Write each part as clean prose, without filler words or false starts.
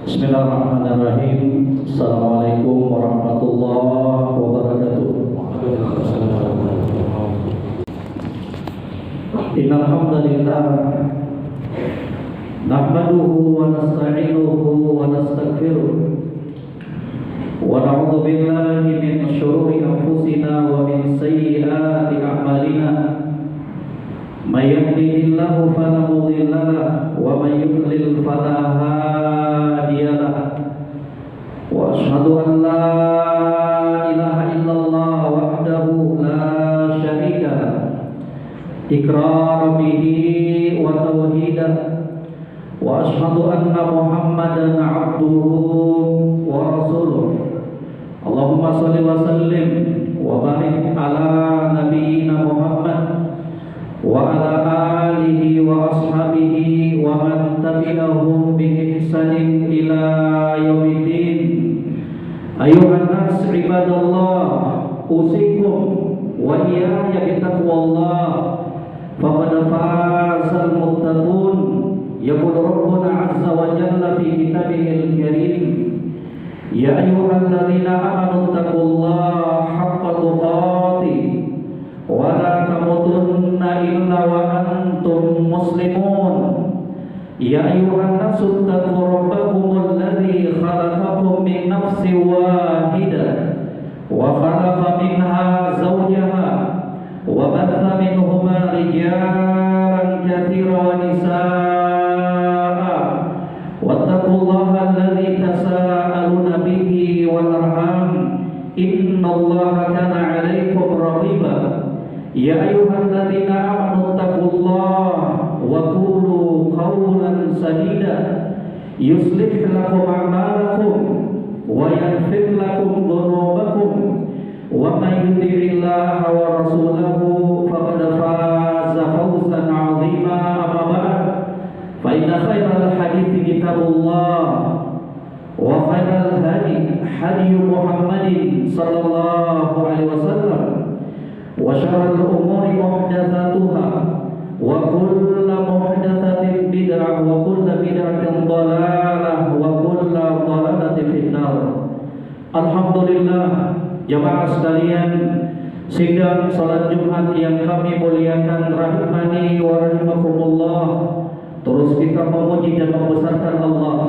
Bismillahirrahmanirrahim. Assalamualaikum warahmatullahi wabarakatuh. Innal hamdalillah nahmaduhu wa nasta'inuhu wa nastaghfiruh wa na'udzu billahi min shururi anfusina wa min sayyiati a'malina. May yahdihillahu fala mudilla lahu wa may yudlil fala hadiya lahu. Wa asyhadu an la ilaha illallah wahdahu la syarika lahu iqraran bihi wa tauhidan. Wa asyhadu anna Muhammadan 'abduhu wa rasuluh. Allahumma shalli wa sallim wa barik ala nabiyyina Muhammad wa ala alihi wa ashabihi wa man tabi'ahum bi ihsanin ila yaumiddin. Ayuhan nas ibadallah, usikum wa iyaya bi taqwallah, faqad fazal muttaqun. Yaqul rabbuna azza wa jalla fi kitabihil karim, ya ayyuhalladzina amanu taqullaha haqqa tuqatih wa la tamutunna illa wa antum muslimun. Ya ayyuhan nasu taqu rabbakumul ladzi khalaqakum min nafsin wahidah wa khalaqa minha zawjaha wa batha minhuma rijalan katsiran wa nisaa. Wattaqullaha alladzi tasaaluna bihi wal arham, innallaha kana 'alaikum raqiba. Ya ayyuhalladzina amanu taqullaha wa qulu qawlan sadida yuslih lakum a'malakum wa yaghfir lakum dhunubakum wa may yuti'illaha wa rasulahu faqad faza fawzan 'azima. Amma ba'd, fa inna khairal hadithi kitabullah wa khairal hadi hadi Muhammadin sallallahu alaihi wasallam wa syarrul umuri muhdatsatuha wa kullu muhdatsatin bid'ah wa kullu bid'atin dhalalah wa kullu dhalalatin finnar. Alhamdulillah, jamaah sekalian, sidang salat Jumat yang kami muliakan rahimani wa rahimakumullah, terus kita memuji dan membesarkan Allah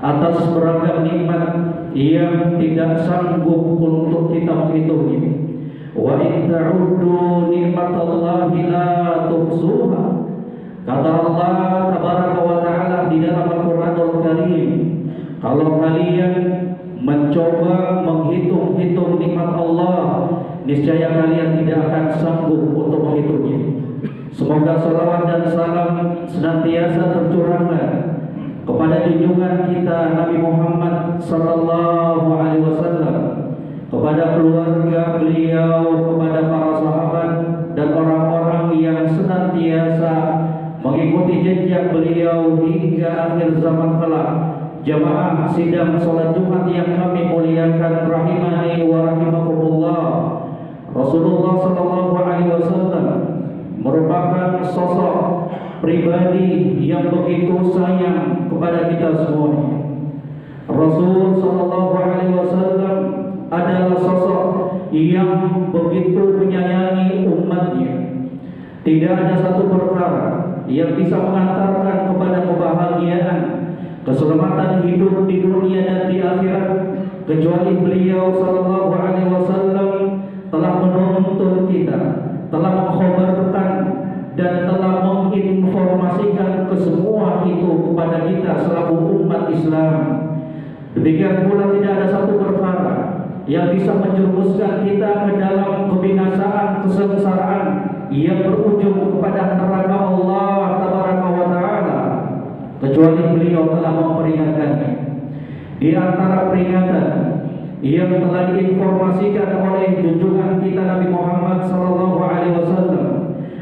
atas beragam nikmat yang tidak sanggup untuk kita menghitungnya. Wa in ta'uddu ni'matallahi la tuhsuha. Kata Allah tabaraka wa ta'ala di dalam Al-Qur'anul Karim, kalau kalian mencoba menghitung-hitung nikmat Allah, niscaya kalian tidak akan sanggup untuk menghitungnya. Semoga salawat dan salam senantiasa tercurahkan kepada junjungan kita Nabi Muhammad sallallahu alaihi wasallam, kepada keluarga beliau, kepada para sahabat dan orang-orang yang senantiasa mengikuti jejak beliau hingga akhir zaman kelak. Jamaah sidang salat Jumat yang kami muliakan rahimani wa rahimakumullah, Rasulullah sallallahu alaihi wasallam merupakan sosok pribadi yang begitu sayang kepada kita semuanya. Rasul sallallahu alaihi wasallam adalah sosok yang begitu menyayangi umatnya. Tidak ada satu perkara yang bisa mengantarkan kepada kebahagiaan, keselamatan hidup di dunia dan di akhirat, kecuali beliau sallallahu alaihi wasallam telah menuntun kita, telah mengkhabarkan dan telah menginformasikan ke semua itu kepada kita selaku umat Islam. Demikian pula tidak ada satu perkara yang bisa menjerumuskan kita ke dalam kebinasaan, kesengsaraan yang berujung kepada neraka Allah tabaraka wa ta'ala, kecuali beliau telah memperingatkannya. Di antara peringatan yang telah diinformasikan oleh junjungan kita Nabi Muhammad sallallahu alaihi wasallam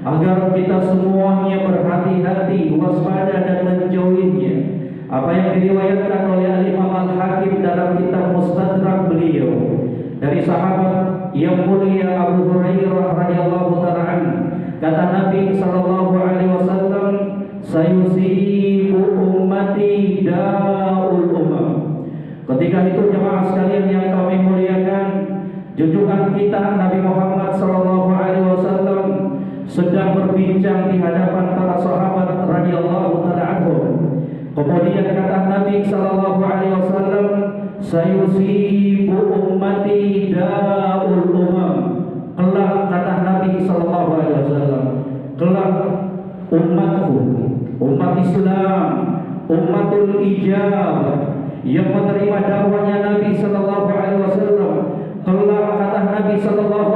agar kita semuanya berhati-hati, waspada dan menjauhinya, apa yang diriwayatkan oleh Imam Al-Hakim dalam kitab Mustadrak beliau dari sahabat yang mulia Abu Hurairah radhiyallahu ta'ala anhu, kata Nabi sallallahu alaihi wasallam, sayusibu ummati da'ul Ketika itu jemaah sekalian yang kami muliakan, junjungan kita Nabi Muhammad SAW sedang berbincang di hadapan para sahabat radhiyallahu taala anhum. Kemudian kata Nabi SAW, sayusibu ummati da'ul umam. Kelak, kata Nabi SAW, kelak umatku, umat Islam, umatul ijabah yang menerima dakwahnya Nabi SAW, kelak kata Nabi SAW,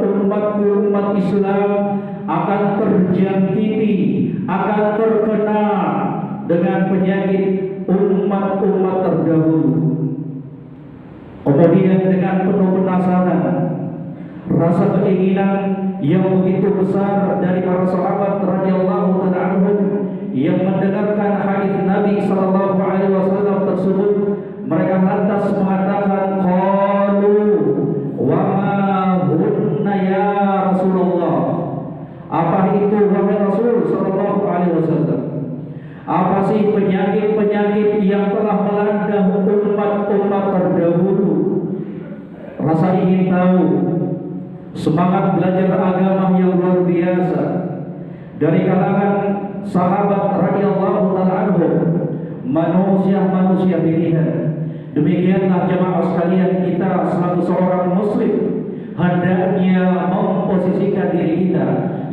umatku, umat Islam akan terjangkiti, akan terkena dengan penyakit umat-umat terdahulu. Kemudian dengan penuh penasaran, rasa keinginan yang begitu besar dari para sahabat radhiyallahu taala anhum yang mendengarkan hadis Nabi sallallahu alaihi wasallam tersebut, mereka lantas mengatakan, qalu wa ma hunna ya Rasulullah. Apa itu wahai Rasul sallallahu alaihi wasallam? Apa sih penyakit-penyakit yang telah melanda umat-umat terdahulu? Rasa ingin tahu, semangat belajar agama yang luar biasa dari kalangan sahabat radhiyallahu taala anhum, manusia-manusia pilihan. Demikianlah jemaah sekalian, kita selaku seorang muslim hendaknya memposisikan diri kita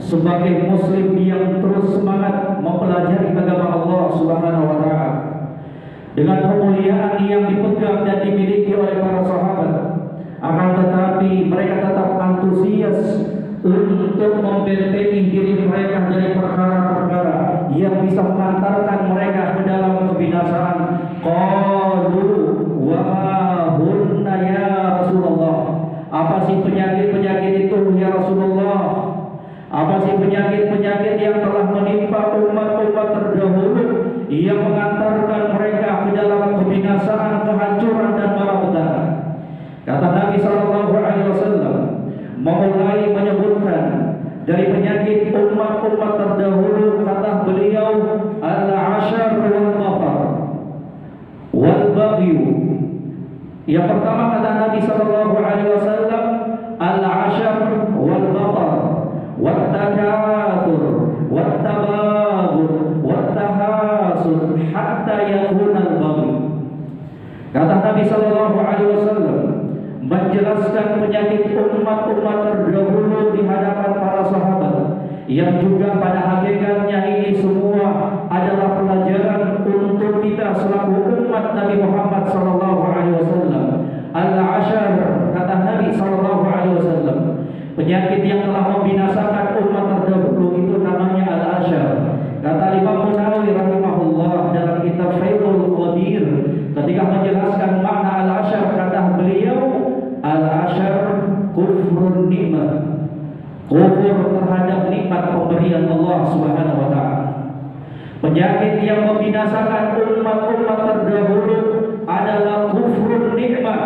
sebagai muslim yang terus semangat mempelajari agama Allah Subhanahu wa taala dengan kemuliaan yang dipegang dan dimiliki oleh para sahabat. Akan tetapi mereka tetap antusias untuk membentengi diri mereka dari perkara-perkara yang bisa mengantarkan mereka ke dalam kebinasaan. Qalu wa ma hunna ya Rasulullah. Apa sih penyakit-penyakit itu ya Rasulullah? Apa sih penyakit-penyakit yang telah menimpa umat-umat terdahulu yang mengantarkan mereka ke dalam kebinasaan, kehancuran dan malapetaka? Kata Nabi SAW memulai menyebutkan dari penyakit umat-umat terdahulu, kata beliau, al-ashar wal mafar wal baghyu. Yang pertama kata Nabi SAW, al-ashar wal mafar wat takatsur wat tabaghur wat tahasud hatta yakuna al-baghyu. Kata Nabi SAW menjelaskan penyakit umat-umat terdahulu di hadapan para sahabat, yang juga pada hakikatnya ini semua adalah pelajaran untuk kita selaku umat Nabi Muhammad SAW. Al-ashar, kata Nabi SAW, penyakit yang telah membinasakan umat terdahulu itu namanya al-ashar. Kata Imam Nawawi rahimahullah dalam kitab Fathul Qadir ketika menjelaskan makna al-ashar, kata beliau, al-ashar kufrun nikmat, kufur terhadap nikmat pemberian Allah Subhanahu wa taala. Penyakit yang membinasakan umat-umat terdahulu adalah kufrun nikmat.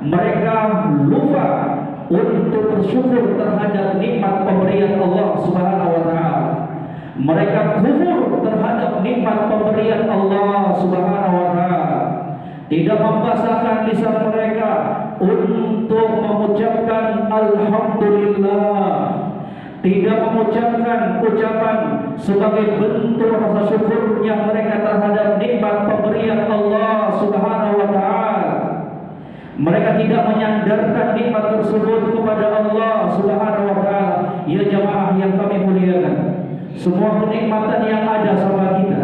Mereka lupa untuk bersyukur terhadap nikmat pemberian Allah Subhanahu wa taala. Mereka kufur terhadap nikmat pemberian Allah Subhanahu wa taala. Tidak membasahkan lisan mereka untuk mengucapkan alhamdulillah, tidak mengucapkan ucapan sebagai bentuk rasa syukurnya mereka terhadap nikmat pemberian Allah Subhanahu wa taala. Mereka tidak menyandarkan nikmat tersebut kepada Allah Subhanahu wa taala. Ya jamaah yang kami muliakan, semua kenikmatan yang ada sama kita,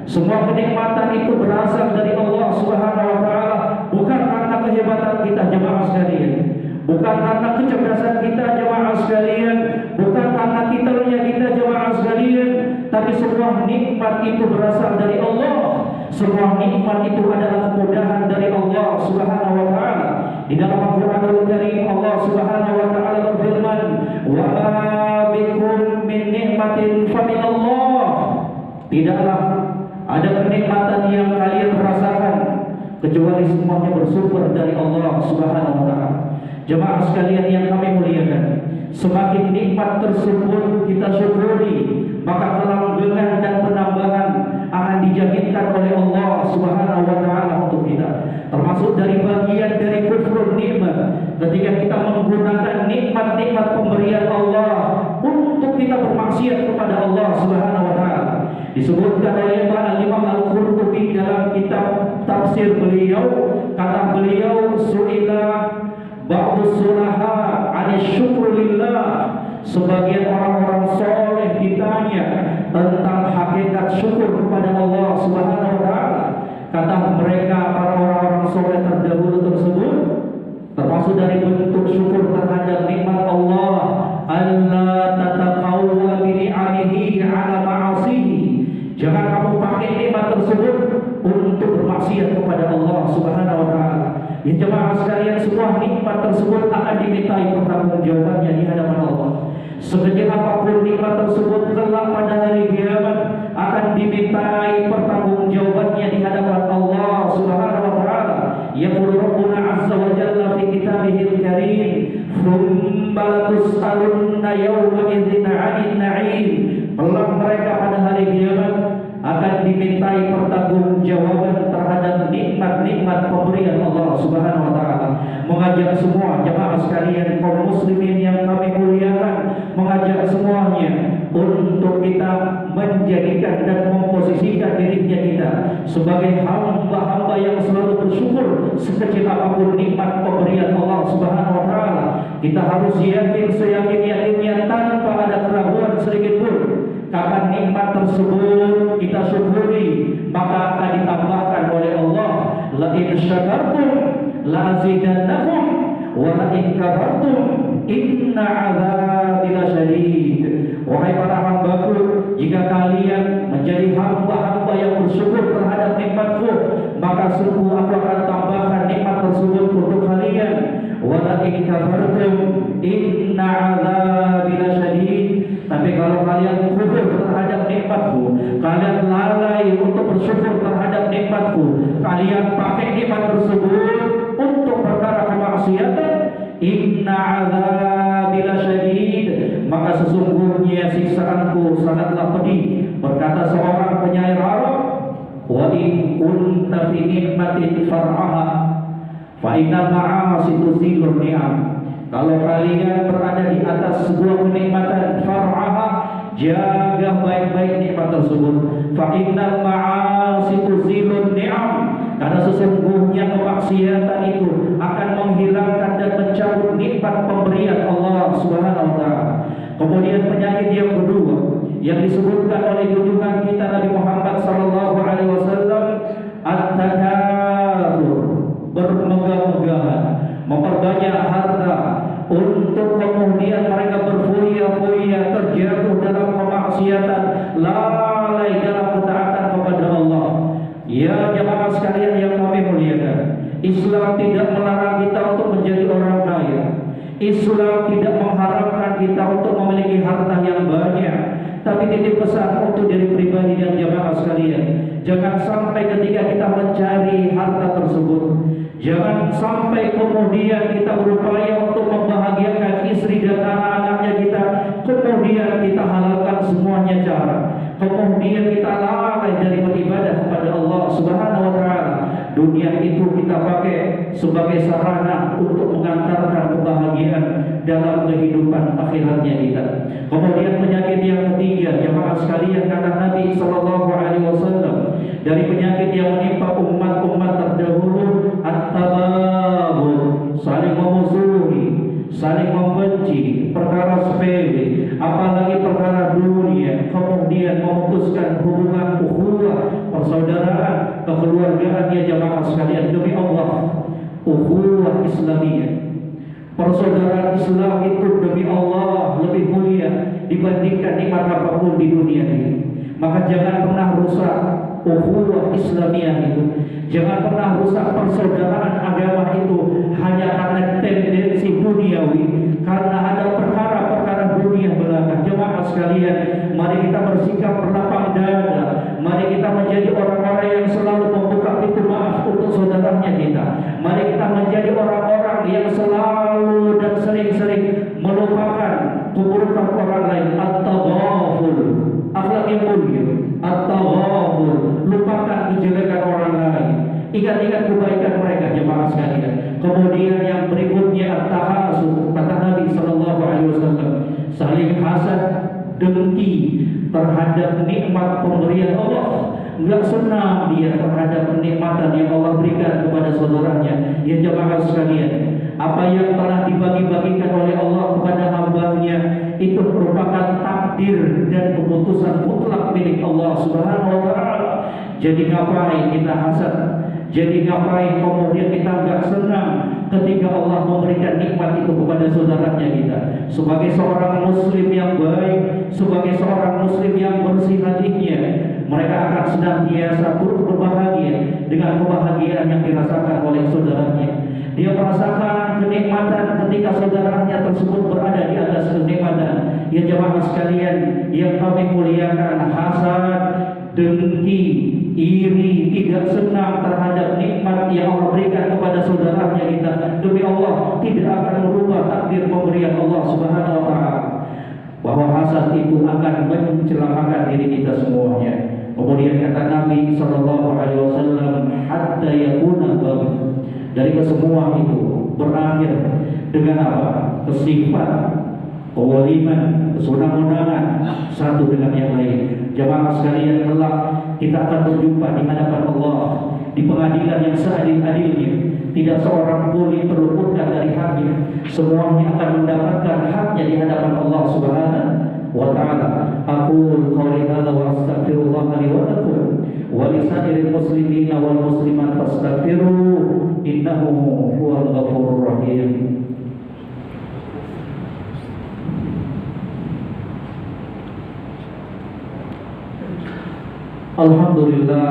semua kenikmatan itu berasal dari Allah Subhanahu wa taala, bukan karena kehebatan kita jemaah sekalian, bukan karena kecerdasan kita jemaah sekalian, bukan karena titelnya kita jemaah sekalian, tapi semua nikmat itu berasal dari Allah. Semua nikmat itu adalah kemudahan dari Allah Subhanahu wa taala. Di dalam Al-Qur'anul Karim Allah Subhanahu wa taala berfirman, "Wa ma bikum min nikmatin faminallah." Tidaklah ada kenikmatan yang kalian rasakan kecuali semuanya bersumber dari Allah Subhanahu wa taala. Jemaah sekalian yang kami muliakan, semakin nikmat tersebut kita syukuri, maka kelanggengan dan penambahan akan dijaminkan oleh Allah Subhanahu wa taala untuk kita. Termasuk ketika kita menggunakan nikmat-nikmat pemberian Allah untuk kita bermaksiat kepada Allah Subhanahu wa taala. Disebutkan oleh Imam Al-Qurtubi dalam kitab tafsir beliau, kata beliau, su'ila ba'dus sulaha 'ala syukrillah. Sebagian orang-orang soleh ditanya tentang hakikat syukur kepada Allah Subhanahu wa taala. Kata mereka, para orang-orang soleh terdahulu tersebut, termasuk dari bentuk syukur terhadap nikmat Allah, alla tataqawwa bi ni'amihi 'ala ma'asihi. Jangan kamu pakai nikmat tersebut untuk bermaksiat kepada Allah Subhanahu wa taala. Ya jemaah sekalian, semua nikmat tersebut akan dimintai pertanggungjawabannya di hadapan Allah. Sekecil apapun nikmat tersebut, kelak pada hari kiamat akan dimintai pertanggungjawabannya di hadapan Allah Subhanahu wa taala. Yaqulu Rabbuna 'azza wa jalla fi kitabihil karim, "Tsumma latus'alunna yawma idzin 'anil na'im." Kelak mereka pada hari kiamat akan dimintai pertanggungjawaban terhadap nikmat-nikmat pemberian Allah Subhanahu wa taala. Mengajak semua jemaah sekalian, kaum muslimin yang kami muliakan, mengajak semuanya untuk kita menjadikan dan memposisikan dirinya kita sebagai hamba-hamba yang selalu bersyukur sekecil apapun nikmat pemberian Allah Subhanahu wa taala. Kita harus yakin seyakin-yakinnya tanpa ada keraguan sedikit pun, kapan nikmat tersebut kita syukuri, maka akan ditambahkan oleh Allah. La in syakartum la azidannakum wa la in kafartum inna 'adzabi lasyadid. Wahai para hambaku, jika kalian menjadi hamba-hamba yang bersyukur terhadap nikmatku, maka sungguh aku akan tambahkan nikmat tersebut untuk kalian. Wa la in kafartum inna 'adzabi lasyadid. Tapi kalau kalian kufur terhadap nikmatku, kalian lalai untuk bersyukur terhadap nikmatku, kalian pakai nikmat tersebut untuk perkara kemaksiatan, inna 'adzabi lasyadid, maka sesungguhnya siksaanku sangatlah pedih. Berkata seorang penyair Arab, wa in kunta fi nikmatin far'aha fa inna ma'asi tuzilur ni'am. Kalau kalian berada di atas sebuah kenikmatan, far'aha, jaga baik-baik nikmat tersebut. Fa innal ma'asi tuzilun ni'am, karena sesungguhnya kemaksiatan itu akan menghilangkan dan mencabut nikmat pemberian Allah Subhanahu wa taala. Kemudian penyakit yang kedua yang disebutkan oleh junjungan kita Nabi Muhammad sallallahu alaihi wasallam, at-takatsur, bermegah-megahan, memperbanyak harta, untuk kemudian mereka berfoya-foya terjatuh dalam kemaksiatan, lalai dalam ketaatan kepada Allah. Ya jemaah sekalian yang kami muliakan, Islam tidak melarang kita untuk menjadi orang kaya. Islam tidak mengharapkan kita untuk memiliki harta yang banyak. Tapi titip pesan untuk diri pribadi dan jemaah sekalian, jangan sampai ketika kita mencari harta tersebut, jangan sampai kemudian kita berupaya untuk membahagiakan istri dan anak-anaknya kita, kemudian kita halalkan semuanya cara, kemudian kita lalai dari beribadah kepada Allah Subhanahu wa taala. Dunia itu kita pakai sebagai sarana untuk mengantarkan kebahagiaan dalam kehidupan akhiratnya kita. Kemudian penyakit yang ketiga, jemaah sekalian, kata Nabi sallallahu alaihi wasallam, dari penyakit yang menimpa umat-umat terdahulu, at-tabaghut, saling memusuhi, saling membenci perkara sepele, apalagi perkara dunia, kemudian memutuskan hubungan ukhuwah, persaudaraan, kekeluargaan. Ya jemaah sekalian, demi Allah, ukhuwah Islamiyah, persaudaraan Islam itu demi Allah lebih mulia dibandingkan nikmat apapun di dunia ini. Maka jangan pernah rusak ukhuwah Islamiyah itu, jangan pernah rusak persaudaraan agama itu hanya karena tendensi duniawi, karena ada perkara-perkara dunia belaka. Jemaah sekalian, mari kita bersikap berlapang dada, mari kita menjadi orang-orang yang selalu membuka pintu maaf untuk saudaranya kita. Mari kita menjadi orang-orang yang selalu dan sering-sering melupakan keburukan orang lain. At-taghaful, akhlak yang mulia. At-taghaful, lupakan kejelekan orang lain, ingat-ingat kebaikan mereka, jemaah sekalian. Kemudian yang berikutnya, terhadap nikmat pemberian Allah, nggak senang dia terhadap kenikmatan yang Allah berikan kepada saudaranya. Ya jamaah sekalian, apa yang telah dibagi-bagikan oleh Allah kepada hamba-Nya itu merupakan takdir dan keputusan mutlak milik Allah Subhanahu wa taala. Jadi ngapain kita hasad? Jadi ngapain kemudian kita nggak senang ketika Allah memberikan nikmat itu kepada saudaranya kita? Sebagai seorang muslim yang baik, sebagai seorang muslim yang bersih hatinya, mereka akan senantiasa turut berbahagia dengan kebahagiaan yang dirasakan oleh saudaranya. Dia merasakan kenikmatan ketika saudaranya tersebut berada di atas kenikmatan. Ya jemaah sekalian yang kami muliakan, hasad, dengki, iri, tidak senang terhadap nikmat yang Allah berikan kepada saudaranya kita, demi Allah tidak akan merubah takdir pemberian Allah Subhanahu wa taala. Bahwa hasad itu akan mencelakakan diri kita semuanya. Kemudian kata Nabi sallallahu alaihi wasallam, hatta yakuna bab, dari kesemua itu berakhir dengan apa? Kesifat, kewaliman, kesenang-senangan satu dengan yang lain. Jamaah sekalian, kelak kita akan berjumpa di hadapan Allah di pengadilan yang seadil-adilnya. Tidak seorang pun yang terluputkan dari haknya. Semuanya akan mendapatkan haknya di hadapan Allah Subhanahu wa taala. Aqulu qouli hadza wa astaghfirullah li wa lakum wa li sa'iril muslimina wal muslimat fastaghfiruhu innahu huwal ghafurur rahim. Alhamdulillah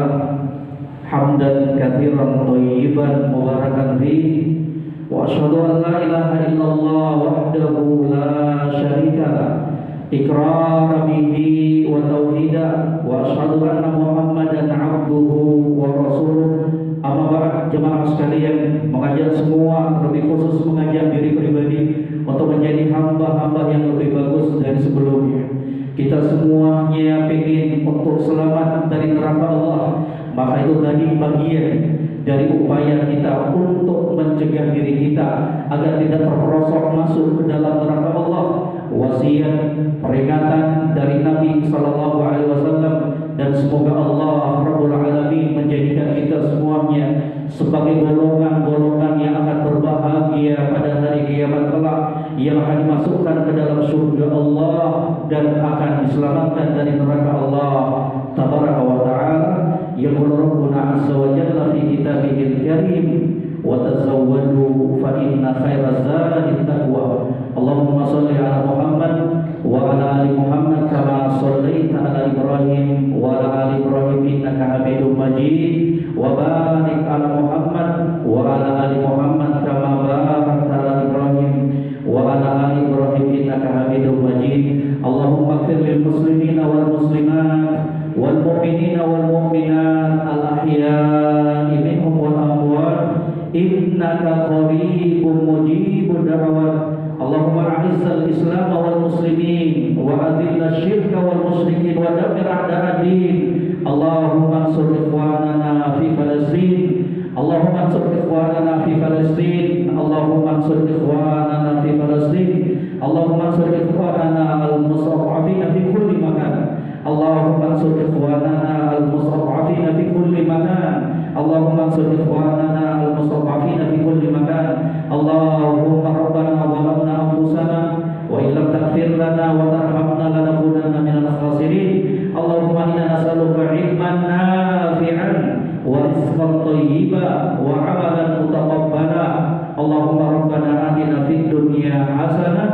hamdan katsiran thayyiban mubarakan fihi wa asyhadu an la ilaha illallah wahdahu la syarika lah iqraran bihi wa tauhida wa asyhadu anna Muhammadan abduhu wa rasuluh. Amma ba'd, jemaah sekalian, mengajak semua, lebih khusus mengajak diri pribadi untuk menjadi hamba-hamba yang lebih bagus dari sebelumnya. Kita semuanya ingin untuk selamat dari neraka Allah. Maka itu tadi bagian dari upaya kita untuk mencegah diri kita agar tidak terperosok masuk ke dalam neraka Allah. Wasiat peringatan dari Nabi sallallahu alaihi wasallam, dan semoga Allah Rabbul Alamin menjadikan kita semuanya sebagai golongan-golongan yang akan berbahagia pada hari kiamat kelak, yang akan dimasukkan ke dalam surga Allah dan akan diselamatkan dari neraka Allah tabaraka wa ta'ala. Yaqulu Rabbuna azza wa jalla fi kitabihil karim, wa tazawwadu fa inna khairaz zadi taqwa. Allahumma shalli ala Muhammad wa ala ali Muhammad kama shallaita ala Ibrahim wa ala ali Ibrahim innaka Hamidum Majid, wa barik ala Muhammad wa ala ali Muhammad kama barakta ala Ibrahim wa ala ali Ibrahim innaka Hamidum Majid. Allahumma ighfir lil muslimina wal muslimat wal mu'minina wal mu'minat al ahya'i minhum wal amwat innaka qaribun mujibud da'wat. Allahumma a'izzal islam wal muslimin wa adhillal syirka wal musyrikin wa dammir a'da'ad-din. Allahumma ansur ikhwanana fi Palestin. Allahumma ansur ikhwanana fi Palestin. Allahumma ansur ikhwanana fi Palestin. Allahumma ansur ikhwanana al-mustad'afina fi kulli makan. Allahumma ansur ikhwanana al-mustad'afina fi kulli makan. Allahumma ansur ikhwanana al-mustad'afina fi kulli makan. Allahumma rabbana zalamna anfusana wa illam taghfir lana wa tarhamna lanakunanna minal khasirin. Allahumma inna nas'aluka ilman nafi'an wa rizqan thayyiban wa 'amalan mutaqabbala. Allahumma rabbana atina fid dunya hasanah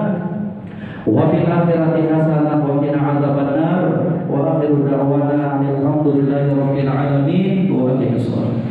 wa fil akhirati hasanah wa qina adzabannar. Wa akhiru da'wana alhamdulillahi rabbil alamin wa aqimish shalah.